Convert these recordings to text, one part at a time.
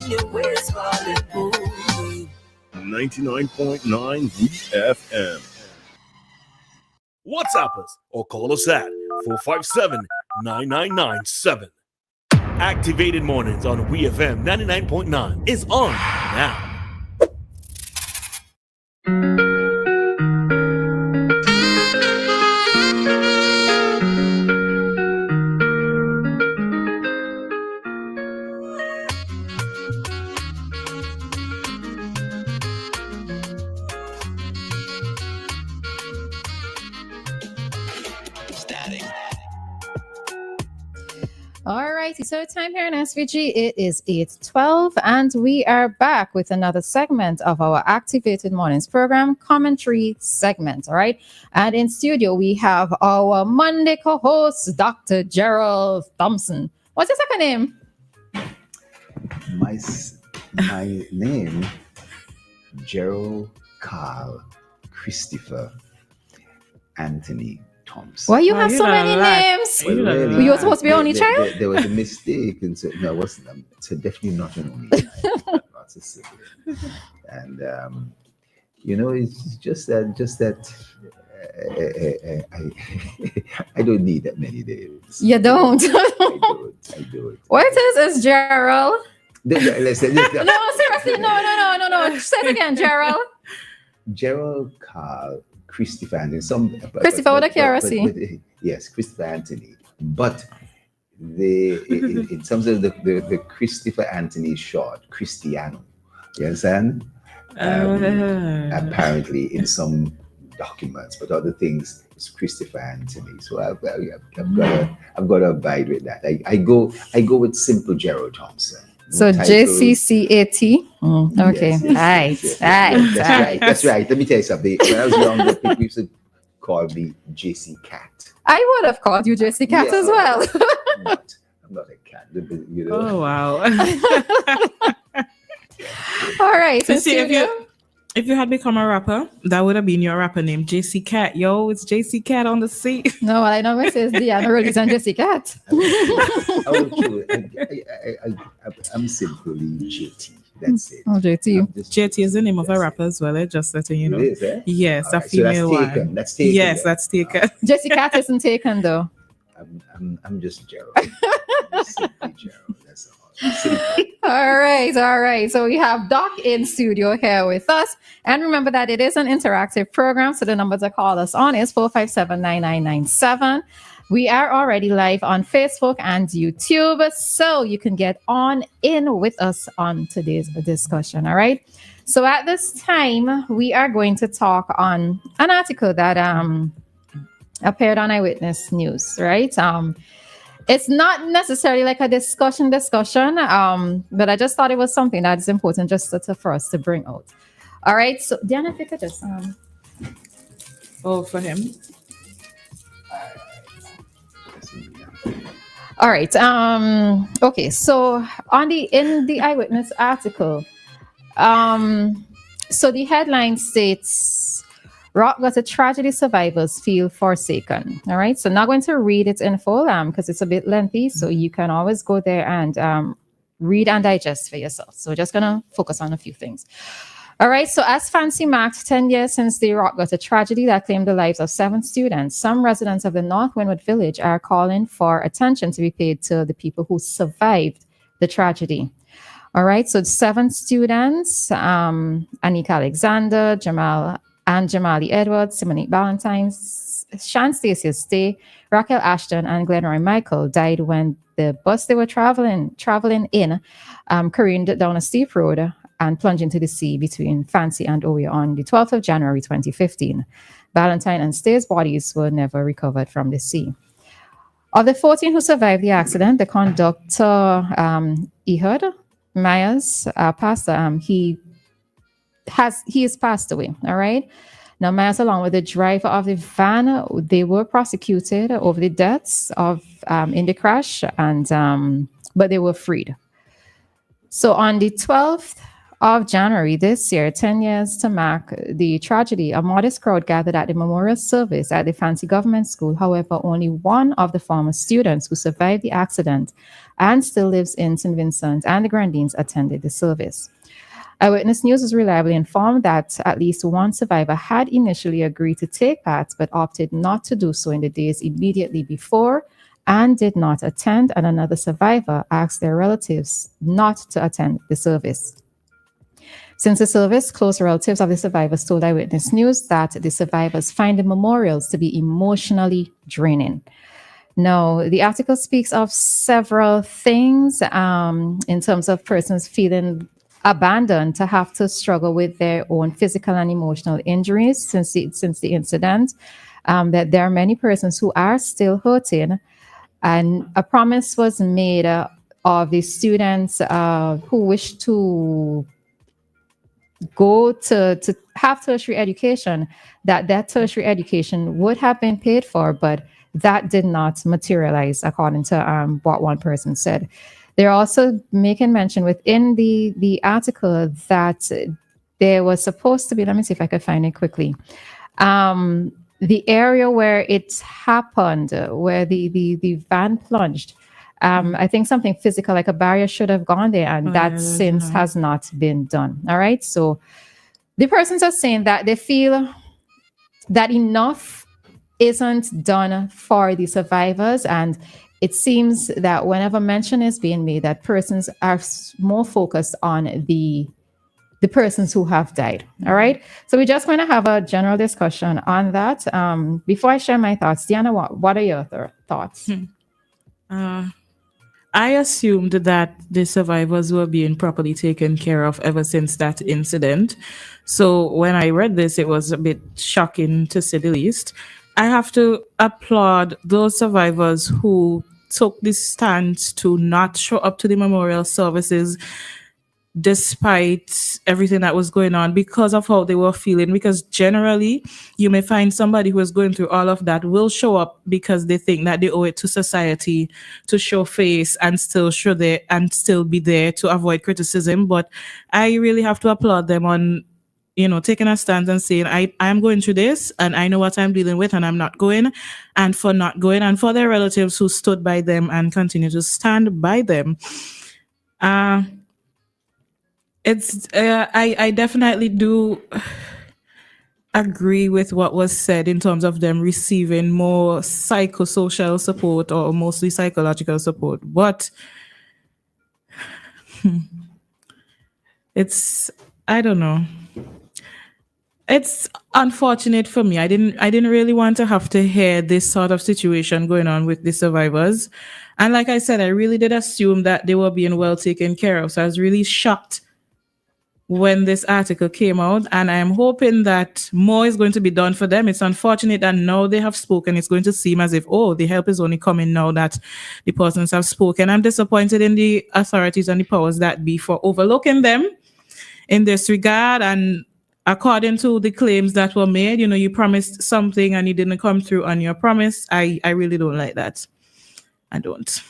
99.9 WEFM. WhatsApp us or call us at 457-9997. Activated Mornings on WEFM 99.9 is on now. All right, so time here in SVG, it is 8:12, and we are back with another segment of our Activated Mornings program, commentary segment, all right? And in studio, we have our Monday co-host, Dr. Gerald Thompson. What's your second name? My name, Gerald Carl Christopher Anthony Thompson. Why you have so many names? Well, really, you were supposed to be only child? There was a mistake, and so no, I wasn't. So definitely not an only child. Not a sibling. And it's just that I don't need that many names. You don't. I don't. What is Gerald? Let's say, No, seriously, no. Say it again, Gerald. Gerald Carl Christopher Anthony. Christopher with a KRC. Yes, Christopher Anthony. But in terms of the Christopher Anthony short, Cristiano. You understand? Apparently in some documents, but other things it's Christopher Anthony. So I've got to abide with that. I go with simple Gerald Thompson. So JCCAT. Okay. Yes. That's right. Let me tell you something. When I was younger, people used to call me JC Cat. I would have called you JC Cat as well. I'm not a cat. Oh wow. All right. So if you had become a rapper, that would have been your rapper name, JC Cat. Yo, it's JC Cat on the seat. No, I know it says Dianna, Roleza, and JC Cat. I'm simply JT. That's it. Oh, JT. JT is the name of a rapper as well. Just letting you know. It is, eh? Yes, a female one. That's taken. Yes, that's taken. JC Cat isn't taken though. I'm just Gerald. I'm simply Gerald. That's all. All right. So we have Doc in studio here with us. And remember that it is an interactive program. So the number to call us on is 457-9997. We are already live on Facebook and YouTube. So you can get on in with us on today's discussion. All right. So at this time, we are going to talk on an article that appeared on Eyewitness News, right? It's not necessarily like a discussion, but I just thought it was something that is important just for us to bring out. All right, so Dianna, if you could just for him. All right. Okay, so in the Eyewitness article, so the headline states, Rock Gutter tragedy survivors feel forsaken. All right. So not going to read it in full because it's a bit lengthy. So you can always go there and read and digest for yourself. So just going to focus on a few things. All right. So as Fancy marked 10 years since the Rock Gutter tragedy that claimed the lives of 7 students, some residents of the North Windward Village are calling for attention to be paid to the people who survived the tragedy. All right. So 7 students, Anika Alexander, Jamali Edwards, Simonique Ballantyne, Shan Stacey Stay, Raquel Ashton, and Glenroy Michael died when the bus they were traveling in careened down a steep road and plunged into the sea between Fancy and Oyo on the 12th of January 2015. Ballantyne and Stay's bodies were never recovered from the sea. Of the 14 who survived the accident, the conductor, Ehud Myers, pastor, he is passed away. All right. Now, Myers, along with the driver of the van, they were prosecuted over the deaths in the crash, but they were freed. So on the 12th of January this year, 10 years to mark the tragedy, a modest crowd gathered at the memorial service at the Fancy Government School. However, only one of the former students who survived the accident and still lives in St. Vincent and the Grenadines attended the service. Eyewitness News is reliably informed that at least one survivor had initially agreed to take part but opted not to do so in the days immediately before and did not attend, and another survivor asked their relatives not to attend the service. Since the service, close relatives of the survivors told Eyewitness News that the survivors find the memorials to be emotionally draining. Now, the article speaks of several things in terms of persons feeling abandoned to have to struggle with their own physical and emotional injuries since the incident, that there are many persons who are still hurting, and a promise was made of the students who wish to go to have tertiary education, that tertiary education would have been paid for, but that did not materialize according to what one person said. They're also making mention within the article that there was supposed to be, let me see if I could find it quickly, the area where it happened, where the van plunged, I think something physical like a barrier should have gone there, and that since has not been done. All right. So the persons are saying that they feel that enough isn't done for the survivors, and it seems that whenever mention is being made, that persons are more focused on the persons who have died. All right. So we're just going to have a general discussion on that. Before I share my thoughts, Dianna, what are your thoughts? I assumed that the survivors were being properly taken care of ever since that incident. So when I read this, it was a bit shocking to say the least. I have to applaud those survivors who took the stance to not show up to the memorial services despite everything that was going on because of how they were feeling. Because generally, you may find somebody who is going through all of that will show up because they think that they owe it to society to show face and still show there and still be there to avoid criticism. But I really have to applaud them on taking a stance and saying, I'm going through this and I know what I'm dealing with and I'm not going, and for not going, and for their relatives who stood by them and continue to stand by them. I definitely do agree with what was said in terms of them receiving more psychosocial support or mostly psychological support. But I don't know. It's unfortunate for me. I didn't really want to have to hear this sort of situation going on with the survivors. And like I said, I really did assume that they were being well taken care of. So I was really shocked when this article came out, and I'm hoping that more is going to be done for them. It's unfortunate that now they have spoken, it's going to seem as if, the help is only coming now that the persons have spoken. I'm disappointed in the authorities and the powers that be for overlooking them in this regard. And according to the claims that were made, you promised something and you didn't come through on your promise. I really don't like that. I don't.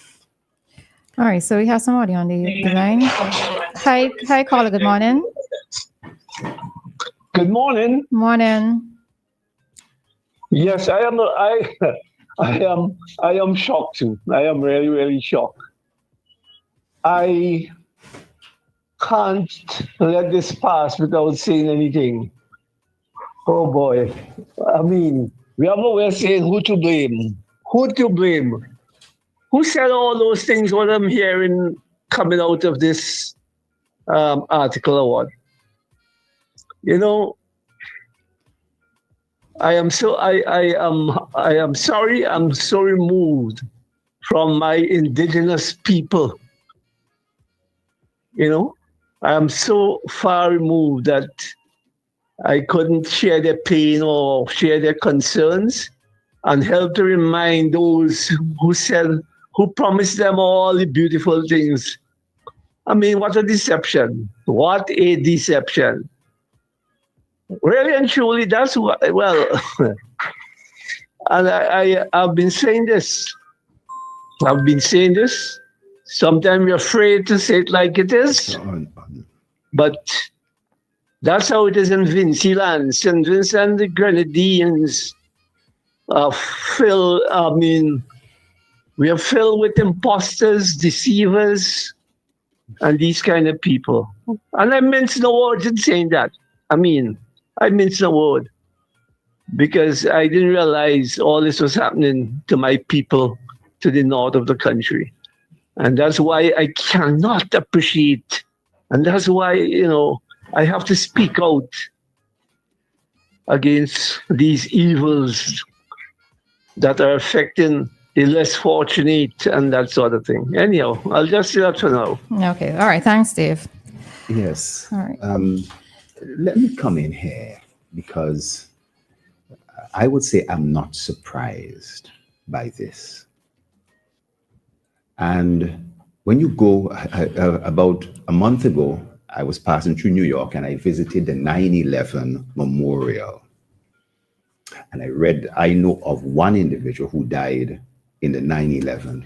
All right, so we have somebody on the line. Hi, caller. Good morning. Good morning. Morning. Yes, I am. I am shocked too. I am really, really shocked. I can't let this pass without saying anything. Oh boy! I mean, we're saying who to blame. Who to blame? Who said all those things? What I'm hearing coming out of this article or what? I am sorry. I'm so removed from my indigenous people. I am so far removed that I couldn't share their pain or share their concerns and help to remind those who promised them all the beautiful things. I mean, what a deception. What a deception. Really and truly, that's what, and I've been saying this. Sometimes we're afraid to say it like it is. But that's how it is in Vincy land. St. Vincent and the Grenadines are we are filled with imposters, deceivers, and these kind of people. And I mince no words in saying that. I mince no word because I didn't realize all this was happening to my people to the north of the country. And that's why I cannot appreciate. And that's why, I have to speak out against these evils that are affecting the less fortunate and that sort of thing. Anyhow, I'll just say that for now. Okay. All right. Thanks, Dave. Yes. All right. Let me come in here because I would say I'm not surprised by this. And when you go, about a month ago, I was passing through New York and I visited the 9/11 memorial. And I know of one individual who died in the 9/11.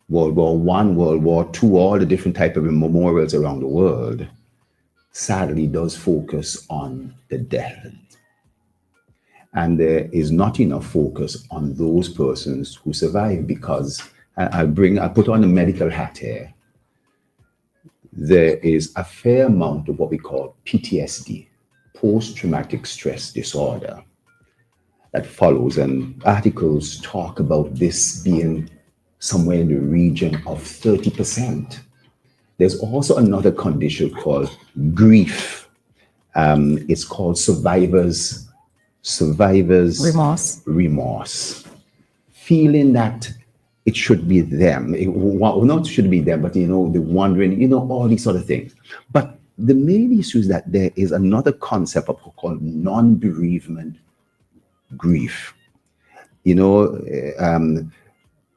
World War I, World War II, all the different type of memorials around the world, sadly does focus on the death. And there is not enough focus on those persons who survive because I put on a medical hat here. There is a fair amount of what we call PTSD, post-traumatic stress disorder, that follows, and articles talk about this being somewhere in the region of 30%. There's also another condition called grief. It's called survivors remorse, feeling that it should be them. Not should be them, but the wondering, all these sort of things. But the main issue is that there is another concept called non-bereavement grief.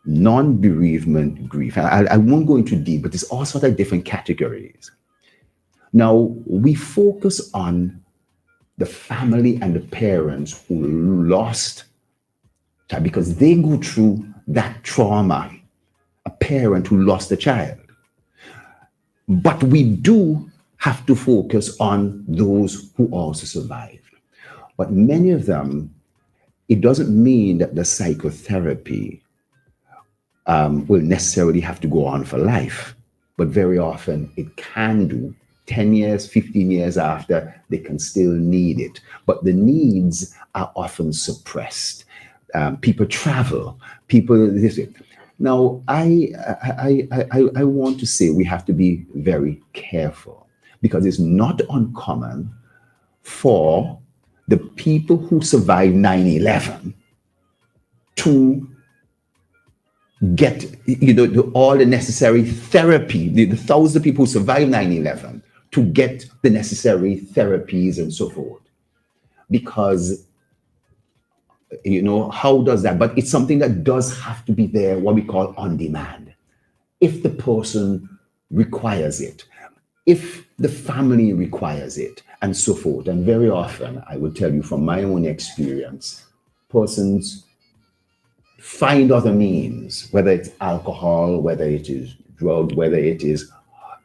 Non-bereavement grief. I won't go into deep, but there's all sorts of different categories. Now, we focus on the family and the parents who lost, because they go through that trauma, a parent who lost a child. But we do have to focus on those who also survived. But many of them, it doesn't mean that the psychotherapy will necessarily have to go on for life. But very often it can do. 10 years, 15 years after, they can still need it. But the needs are often suppressed. People travel, Now, I want to say we have to be very careful because it's not uncommon for the people who survived 9/11 to get all the necessary therapy, the thousands of people who survived 9/11 to get the necessary therapies and so forth. Because, how does that? But it's something that does have to be there, what we call on demand. If the person requires it, if the family requires it, and so forth. And very often, I will tell you from my own experience, persons find other means, whether it's alcohol, whether it is drug, whether it is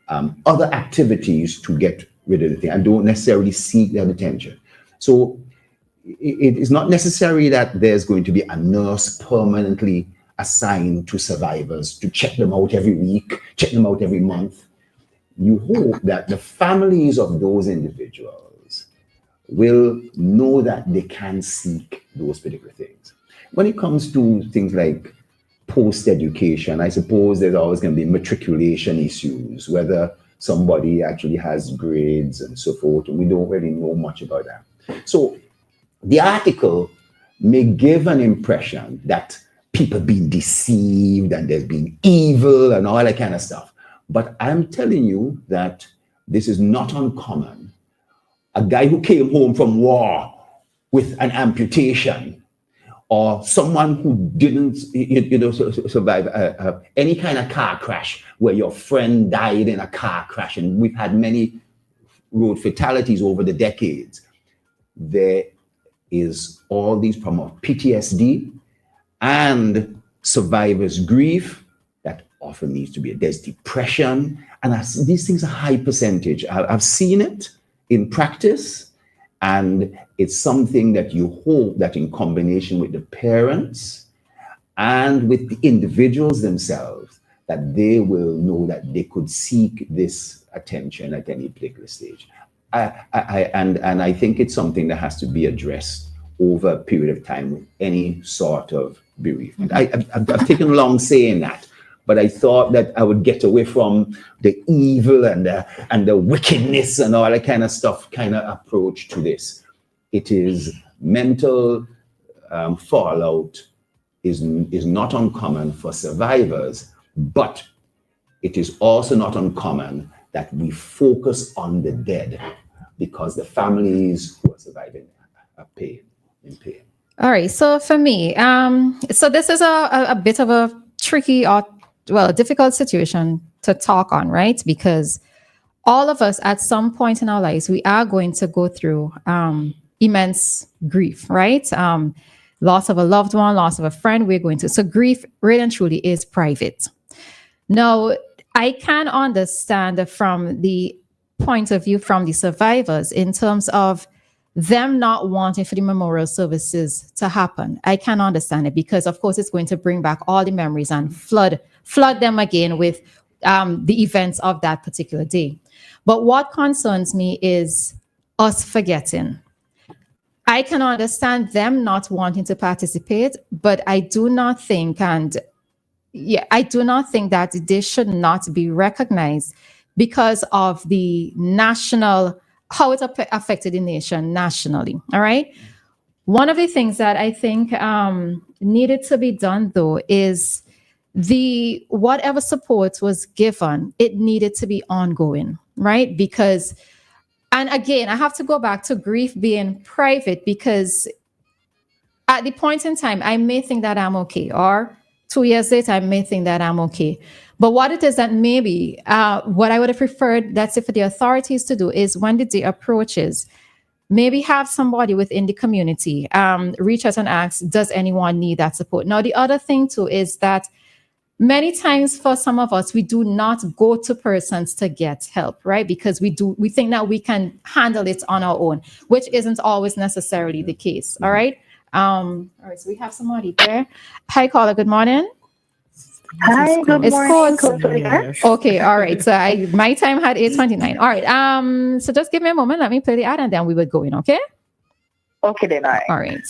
other activities to get rid of the thing, and don't necessarily seek that attention. So it is not necessary that there's going to be a nurse permanently assigned to survivors to check them out every week, check them out every month. You hope that the families of those individuals will know that they can seek those particular things. When it comes to things like post-education, I suppose there's always going to be matriculation issues, whether somebody actually has grades and so forth, and we don't really know much about that. So the article may give an impression that people being deceived and there's been evil and all that kind of stuff. But I'm telling you that this is not uncommon. A guy who came home from war with an amputation, or someone who didn't survive any kind of car crash where your friend died in a car crash, and we've had many road fatalities over the decades. There is all these problems of PTSD and survivor's grief that often needs to be, there's depression, and these things are high percentage. I've seen it in practice, and it's something that you hope that in combination with the parents and with the individuals themselves, that they will know that they could seek this attention at any particular stage. And I think it's something that has to be addressed over a period of time with any sort of bereavement. I've taken long saying that, but I thought that I would get away from the evil and the wickedness and all that kind of stuff kind of approach to this. It is mental fallout is not uncommon for survivors, but it is also not uncommon that we focus on the dead because the families who are surviving are in pain. All right. So for me, so this is a bit of a tricky or, well, a difficult situation to talk on, right? Because all of us at some point in our lives, we are going to go through immense grief, right? Loss of a loved one, loss of a friend, we're going to. So grief really and truly is private. Now, I can understand from the point of view from the survivors in terms of them not wanting for the memorial services to happen. I can understand it because, of course, it's going to bring back all the memories and flood them again with the events of that particular day. But what concerns me is us forgetting. I can understand them not wanting to participate, but I do not think that they should not be recognized because of the national, how it affected the nation nationally. All right. One of the things that I think needed to be done, though, is whatever support was given, it needed to be ongoing, right? Because, and again, I have to go back to grief being private because at the point in time, I may think that I'm okay, or 2 years later, I may think that I'm okay. But what it is that maybe what I would have preferred, that's it, for the authorities to do is when the day approaches, maybe have somebody within the community reach out and ask, does anyone need that support? Now, the other thing too is that many times for some of us, we do not go to persons to get help, right? Because we think that we can handle it on our own, which isn't always necessarily the case. All right. All right. So we have somebody there. Hi, caller. Good morning. Hi, good morning. Okay, all right. So my time had 8:29. All right. So just give me a moment. Let me play the ad and then we will go in. Okay. Okay, then. All right.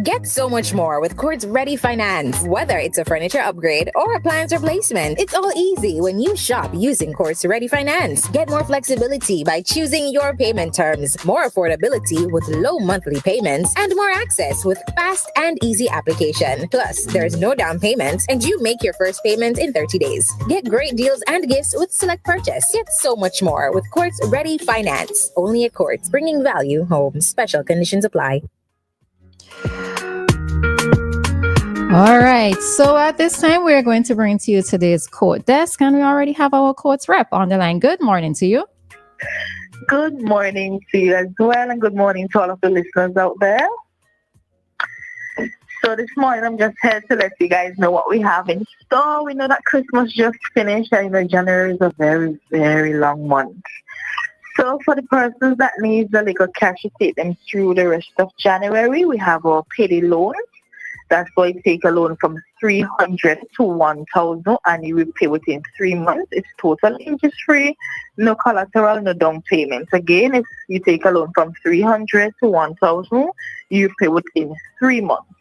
Get so much more with Quartz Ready Finance. Whether it's a furniture upgrade or appliance replacement, it's all easy when you shop using Quartz Ready Finance. Get more flexibility by choosing your payment terms, more affordability with low monthly payments, and more access with fast and easy application. Plus, there's no down payment and you make your first payment in 30 days. Get great deals and gifts with select purchase. Get so much more with Quartz Ready Finance. Only at Quartz, bringing value home. Special conditions apply. All right. So at this time, we're going to bring to you today's court desk, and we already have our courts rep on the line. Good morning to you. Good morning to you as well, and good morning to all of the listeners out there. So this morning, I'm just here to let you guys know what we have in store. We know that Christmas just finished, and January is a very, very long month. So for the persons that need a little cash to take them through the rest of January, we have our payday loan. That's why you take a loan from $300 to $1,000 and you will pay within 3 months. It's totally interest-free, no collateral, no down payments. Again, if you take a loan from $300 to $1,000, you pay within 3 months.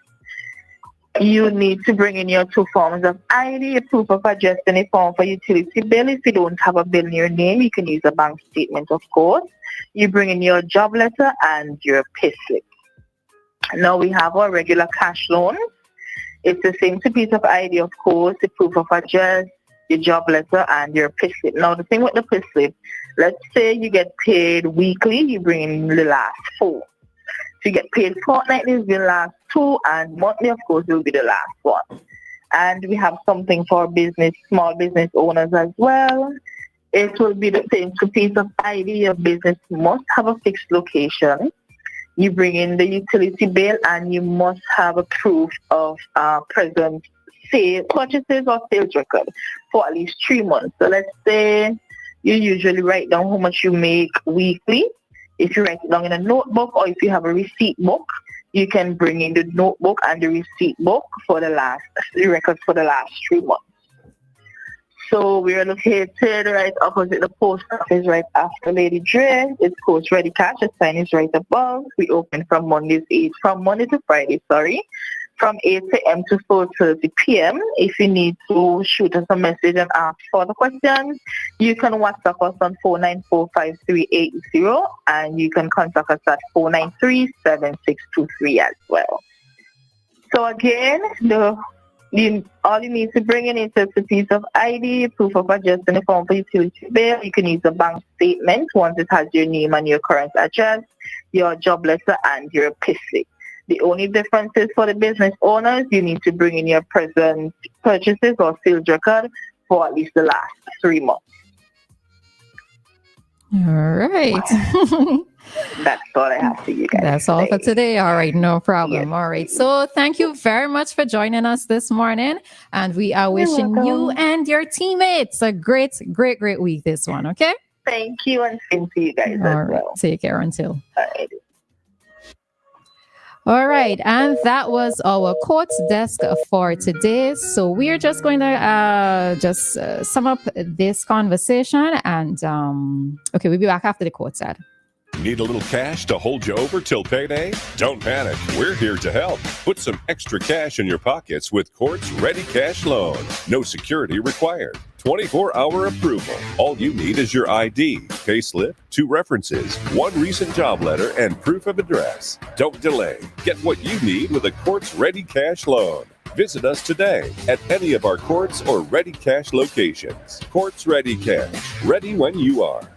You need to bring in your 2 forms of ID, a proof of address, and a form for utility bill. If you don't have a bill in your name, you can use a bank statement, of course. You bring in your job letter and your payslip. Now we have our regular cash loan. It's the same piece of ID, of course, the proof of address, your job letter, and your payslip. Now the thing with the payslip, let's say you get paid weekly, you bring in the last 4. If you get paid fortnightly, it's the last 2, and monthly, of course, will be the last 1. And we have something for business, small business owners as well. It will be the same piece of ID. Your business must have a fixed location. You bring in the utility bill and you must have a proof of present purchases or sales record for at least 3 months. So let's say you usually write down how much you make weekly. If you write it down in a notebook, or if you have a receipt book, you can bring in the notebook and the receipt book for the records for the last 3 months. So we are located right opposite the post office, right after Lady Dre. It's Coast Ready Cash. The sign is right above. We open from Monday to Friday, from 8 a.m. to 4:30 p.m. If you need to shoot us a message and ask further questions, you can WhatsApp us on 494-5380, and you can contact us at 493-7623 as well. So again, all you need to bring in is just a piece of ID, proof of address in the form of utility bill. You can use a bank statement once it has your name and your current address, your job letter, and your payslip. The only difference is for the business owners, you need to bring in your present purchases or sales record for at least the last 3 months. All right. That's all I have for you guys. That's all for today. All right, no problem. Yes. All right. So thank you very much for joining us this morning. And we are wishing you and your teammates a great week this one. Okay? Thank you, and same to you guys as well. Take care until. All right. All right, and that was our courts desk for today. So we're just going to sum up this conversation, and okay, we'll be back after the courts ad. Need a little cash to hold you over till payday? Don't panic. We're here to help. Put some extra cash in your pockets with Courts Ready Cash Loan. No security required. 24-hour approval. All you need is your ID, payslip, 2 references, 1 recent job letter, and proof of address. Don't delay. Get what you need with a Courts Ready Cash Loan. Visit us today at any of our Courts or Ready Cash locations. Courts Ready Cash. Ready when you are.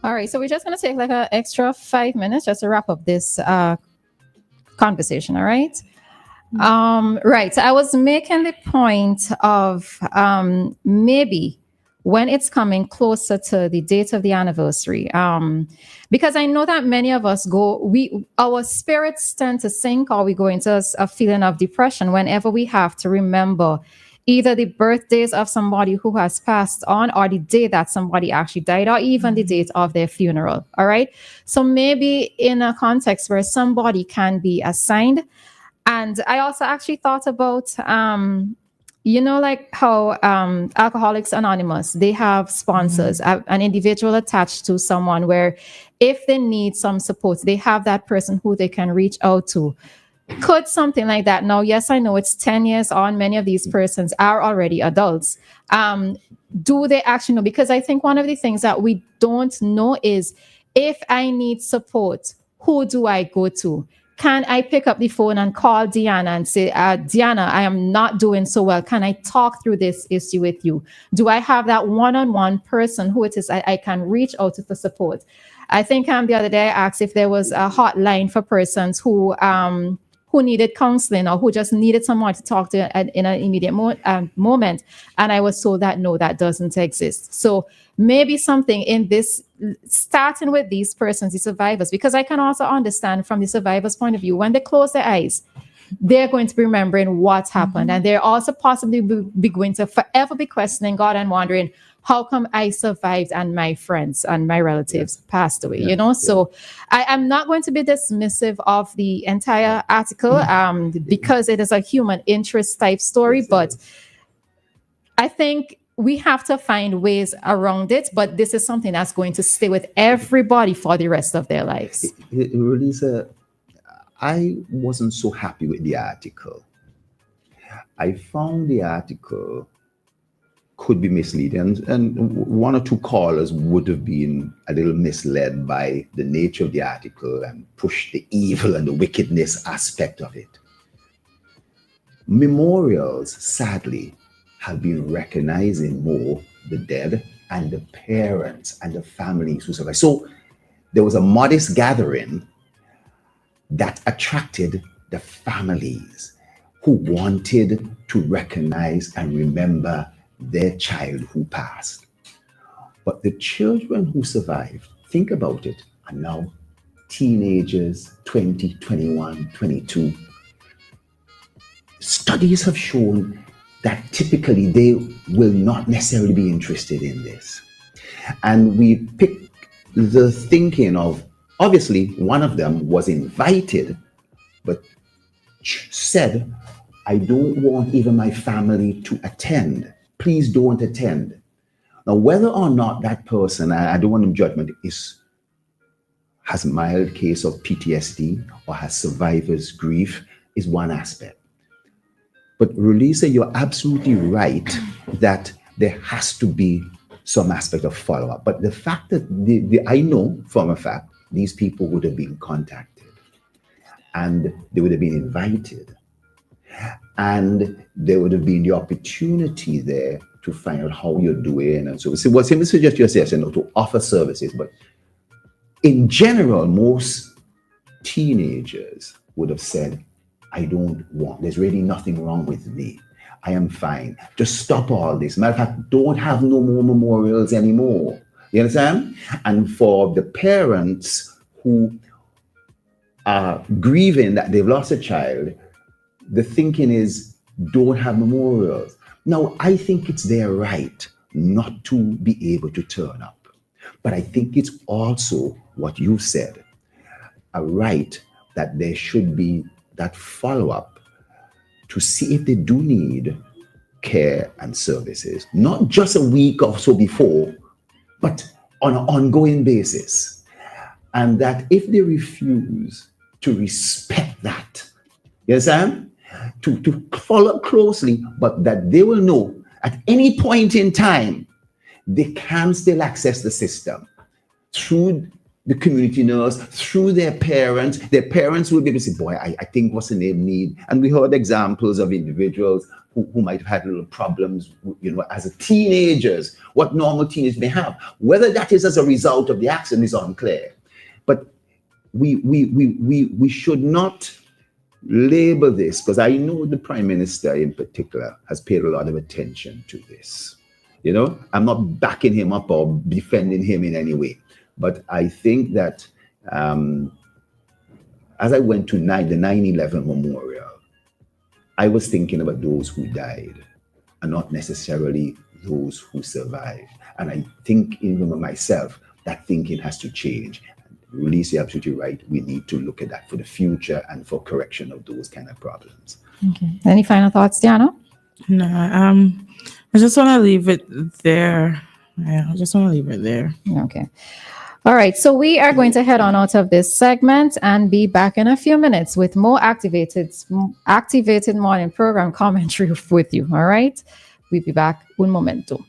All right, so we're just going to take like an extra 5 minutes just to wrap up this conversation. All right. Right. So I was making the point of maybe when it's coming closer to the date of the anniversary, because I know that many of us our spirits tend to sink, or we go into a feeling of depression whenever we have to remember either the birthdays of somebody who has passed on, or the day that somebody actually died, or even the date of their funeral. All right. So maybe in a context where somebody can be assigned. And I also actually thought about, like how Alcoholics Anonymous, they have sponsors, an individual attached to someone where if they need some support, they have that person who they can reach out to. Could something like that? Now, yes, I know it's 10 years on. Many of these persons are already adults. Do they actually know? Because I think one of the things that we don't know is, if I need support, who do I go to? Can I pick up the phone and call Dianna and say, Dianna, I am not doing so well. Can I talk through this issue with you? Do I have that one-on-one person who it is I can reach out to for support? I think the other day I asked if there was a hotline for persons who needed counseling, or who just needed someone to talk to in an immediate moment. And I was told that no, that doesn't exist. So maybe something in this, starting with these persons, the survivors, because I can also understand from the survivors' point of view, when they close their eyes, they're going to be remembering what happened. And they're also possibly be going to forever be questioning God and wondering, how come I survived and my friends and my relatives passed away? So I am not going to be dismissive of the entire article because it is a human interest type story. But I think we have to find ways around it. But this is something that's going to stay with everybody for the rest of their lives. Roleza, I wasn't so happy with the article. I found the article could be misleading, and 1 or 2 callers would have been a little misled by the nature of the article and pushed the evil and the wickedness aspect of it. Memorials, sadly, have been recognizing more the dead and the parents and the families who survived. So there was a modest gathering that attracted the families who wanted to recognize and remember their child who passed. But the children who survived, think about it, are now teenagers, 20, 21, 22. Studies have shown that typically they will not necessarily be interested in this. And we pick the thinking of, obviously, one of them was invited, but said, I don't want even my family to attend. Please don't attend. Now, whether or not that person, I don't want him judgment, has a mild case of PTSD or has survivor's grief is one aspect. But Roleza, you're absolutely right that there has to be some aspect of follow-up. But the fact that I know from a fact, these people would have been contacted and they would have been invited. And there would have been the opportunity there to find out how you're doing. And so what's him suggest yourself, to offer services. But in general, most teenagers would have said, I don't want, there's really nothing wrong with me. I am fine. Just stop all this. Matter of fact, don't have no more memorials anymore. You understand? And for the parents who are grieving that they've lost a child, the thinking is don't have memorials. Now, I think it's their right not to be able to turn up. But I think it's also what you said, a right that there should be that follow-up to see if they do need care and services, not just a week or so before, but on an ongoing basis. And that if they refuse to respect that, you understand? To follow closely, but that they will know at any point in time, they can still access the system through the community nurse, through their parents. Their parents will be able to say, boy, I think what's the name need? And we heard examples of individuals who might have had little problems, as a teenagers, what normal teenagers may have. Whether that is as a result of the accident is unclear. But we should not label this, because I know the Prime Minister in particular has paid a lot of attention to this. I'm not backing him up or defending him in any way. But I think that as I went to the 9/11 memorial, I was thinking about those who died and not necessarily those who survived. And I think even with myself, that thinking has to change. Roleza, you're absolutely right. We need to look at that for the future and for correction of those kind of problems. Okay. Any final thoughts, Dianna? No, I just want to leave it there. Yeah, I just want to leave it there. Okay. All right. So we are going to head on out of this segment and be back in a few minutes with more activated morning program commentary with you. All right. We'll be back un momento.